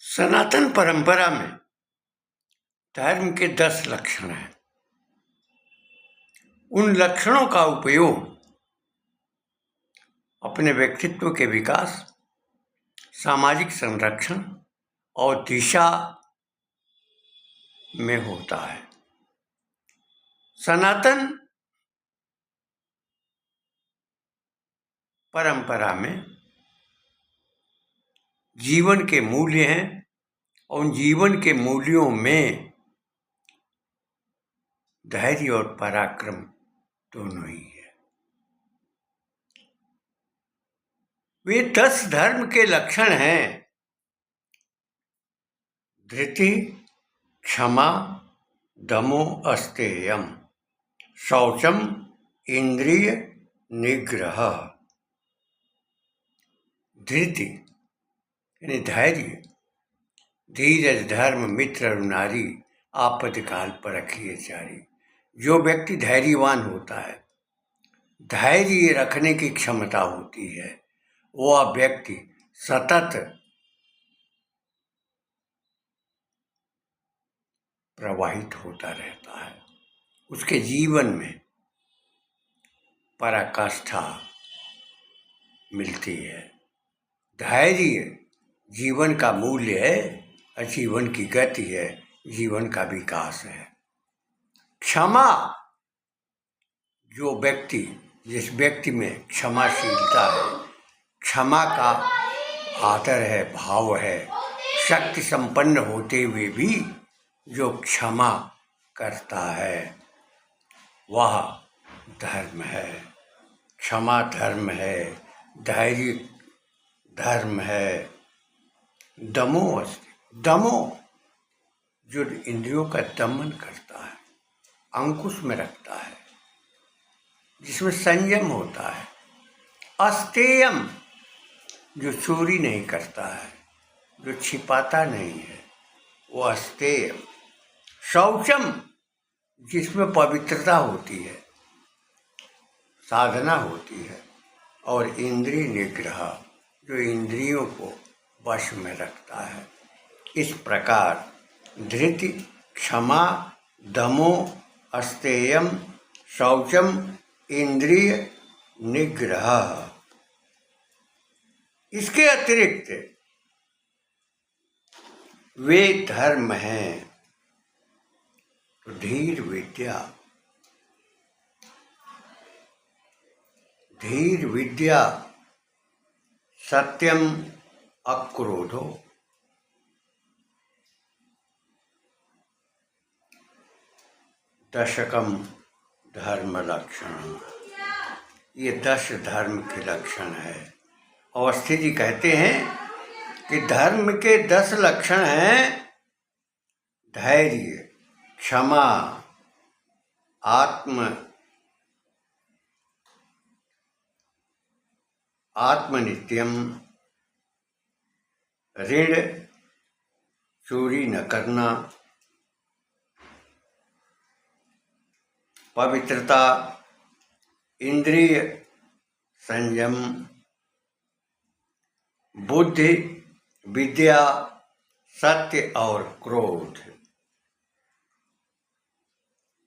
सनातन परंपरा में धर्म के 10 लक्षण हैं। उन लक्षणों का उपयोग अपने व्यक्तित्व के विकास, सामाजिक संरक्षण और दिशा में होता है। सनातन परंपरा में जीवन के मूल्य हैं और उन जीवन के मूल्यों में धैर्य और पराक्रम दोनों ही है। वे 10 धर्म के लक्षण हैं: धृति, क्षमा, दमो अस्तेयम, शौचम, इंद्रिय निग्रह। धृति यानी धैर्य, धीरज, धर्म, मित्र और नारी, आपत्तिकाल पर रखिए चारी। जो व्यक्ति धैर्यवान होता है, धैर्य रखने की क्षमता होती है, वह व्यक्ति सतत प्रवाहित होता रहता है। उसके जीवन में पराकाष्ठा मिलती है। धैर्य जीवन का मूल्य है और जीवन की गति है, जीवन का विकास है। क्षमा, जिस व्यक्ति में क्षमाशीलता है, क्षमा का आदर है, भाव है, शक्ति संपन्न होते हुए भी जो क्षमा करता है वह धर्म है। क्षमा धर्म है, धैर्य धर्म है। दमो जो इंद्रियों का दमन करता है, अंकुश में रखता है, जिसमें संयम होता है। अस्तेयम जो चोरी नहीं करता है, जो छिपाता नहीं है, वो अस्तेयम। शौचम जिसमें पवित्रता होती है, साधना होती है। और इंद्रिय निग्रह जो इंद्रियों को वश में रखता है। इस प्रकार धृति, क्षमा, दमो, अस्तेयम, शौचम, इंद्रिय निग्रह। इसके अतिरिक्त वे धर्म हैं तो धीर विद्या, सत्यम, अक्रोधो। दशकम धर्म लक्षण, ये 10 धर्म के लक्षण है। अवस्थी जी कहते हैं कि धर्म के 10 लक्षण हैं: धैर्य, क्षमा, आत्मनित्यम, ऋण, चोरी न करना, पवित्रता, इंद्रिय संयम, बुद्धि, विद्या, सत्य और क्रोध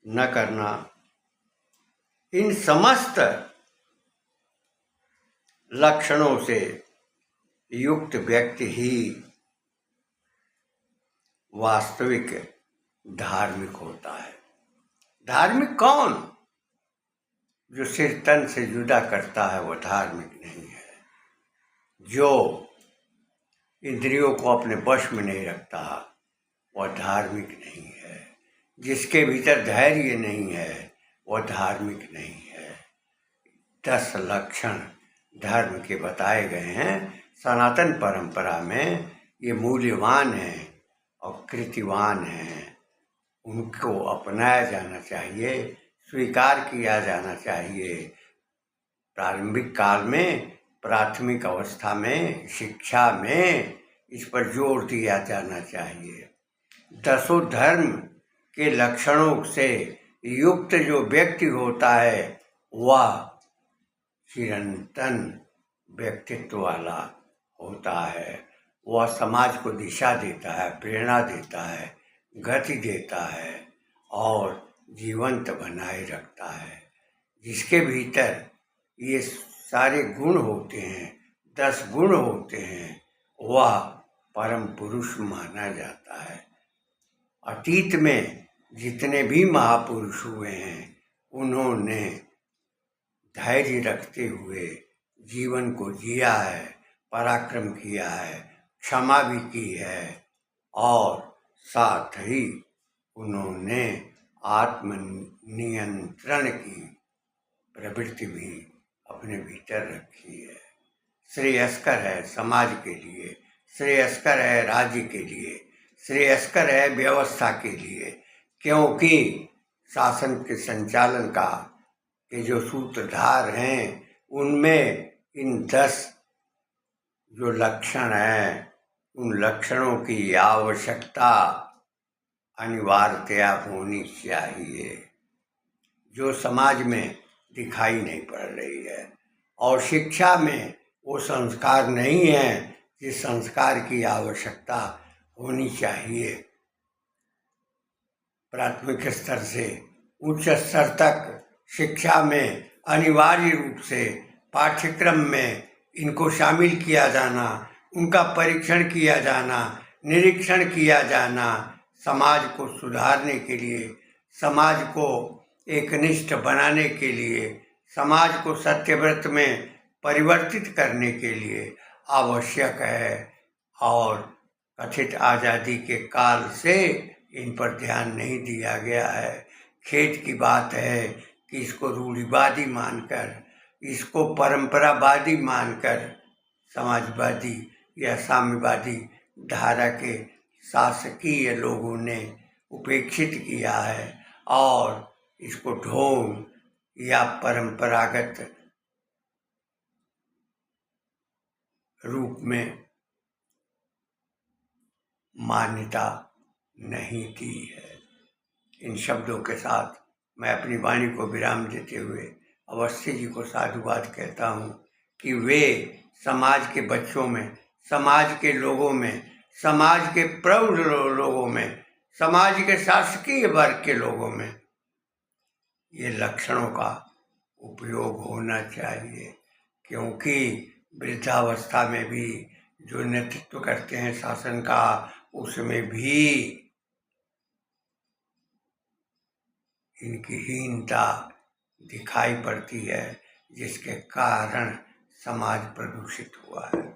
न करना। इन समस्त लक्षणों से युक्त व्यक्ति ही वास्तविक धार्मिक होता है। धार्मिक कौन? जो सिर तन से जुदा करता है, वह धार्मिक नहीं है। जो इंद्रियों को अपने वश में नहीं रखता, वह धार्मिक नहीं है। जिसके भीतर धैर्य नहीं है, वह धार्मिक नहीं है। 10 लक्षण धर्म के बताए गए हैं। सनातन परंपरा में ये मूल्यवान हैं और कृतिवान हैं। उनको अपनाया जाना चाहिए, स्वीकार किया जाना चाहिए। प्रारंभिक काल में, प्राथमिक अवस्था में, शिक्षा में इस पर जोर दिया जाना चाहिए। 10 धर्म के लक्षणों से युक्त जो व्यक्ति होता है वह चिरंतन व्यक्तित्व वाला होता है। वह समाज को दिशा देता है, प्रेरणा देता है, गति देता है और जीवंत बनाए रखता है। जिसके भीतर ये सारे गुण होते हैं, 10 गुण होते हैं, वह परम पुरुष माना जाता है। अतीत में जितने भी महापुरुष हुए हैं, उन्होंने धैर्य रखते हुए जीवन को जिया है, पराक्रम किया है, क्षमा भी की है और साथ ही उन्होंने आत्मनियंत्रण की प्रवृत्ति भी अपने भीतर रखी है। श्रेयस्कर है समाज के लिए, श्रेयस्कर है राज्य के लिए, श्रेयस्कर है व्यवस्था के लिए, क्योंकि शासन के संचालन का के जो सूत्रधार हैं, उनमें इन 10 जो लक्षण हैं, उन लक्षणों की आवश्यकता अनिवार्यतया होनी चाहिए, जो समाज में दिखाई नहीं पड़ रही है। और शिक्षा में वो संस्कार नहीं है जिस संस्कार की आवश्यकता होनी चाहिए। प्राथमिक स्तर से उच्च स्तर तक शिक्षा में अनिवार्य रूप से पाठ्यक्रम में इनको शामिल किया जाना, उनका परीक्षण किया जाना, निरीक्षण किया जाना, समाज को सुधारने के लिए, समाज को एकनिष्ठ बनाने के लिए, समाज को सत्यव्रत में परिवर्तित करने के लिए आवश्यक है। और कथित आज़ादी के काल से इन पर ध्यान नहीं दिया गया है। खेद की बात है कि इसको रूढ़िवादी मानकर, इसको परंपरावादी मानकर समाजवादी या साम्यवादी धारा के शासकीय लोगों ने उपेक्षित किया है और इसको ढोंग या परंपरागत रूप में मान्यता नहीं की है। इन शब्दों के साथ मैं अपनी वाणी को विराम देते हुए अवस्थी जी को साधुवाद कहता हूँ कि वे समाज के बच्चों में, समाज के लोगों में, समाज के प्रौढ़ लोगों में, समाज के शासकीय वर्ग के लोगों में ये लक्षणों का उपयोग होना चाहिए, क्योंकि वृद्धावस्था में भी जो नेतृत्व करते हैं शासन का, उसमें भी इनकी हीनता दिखाई पड़ती है, जिसके कारण समाज प्रदूषित हुआ है।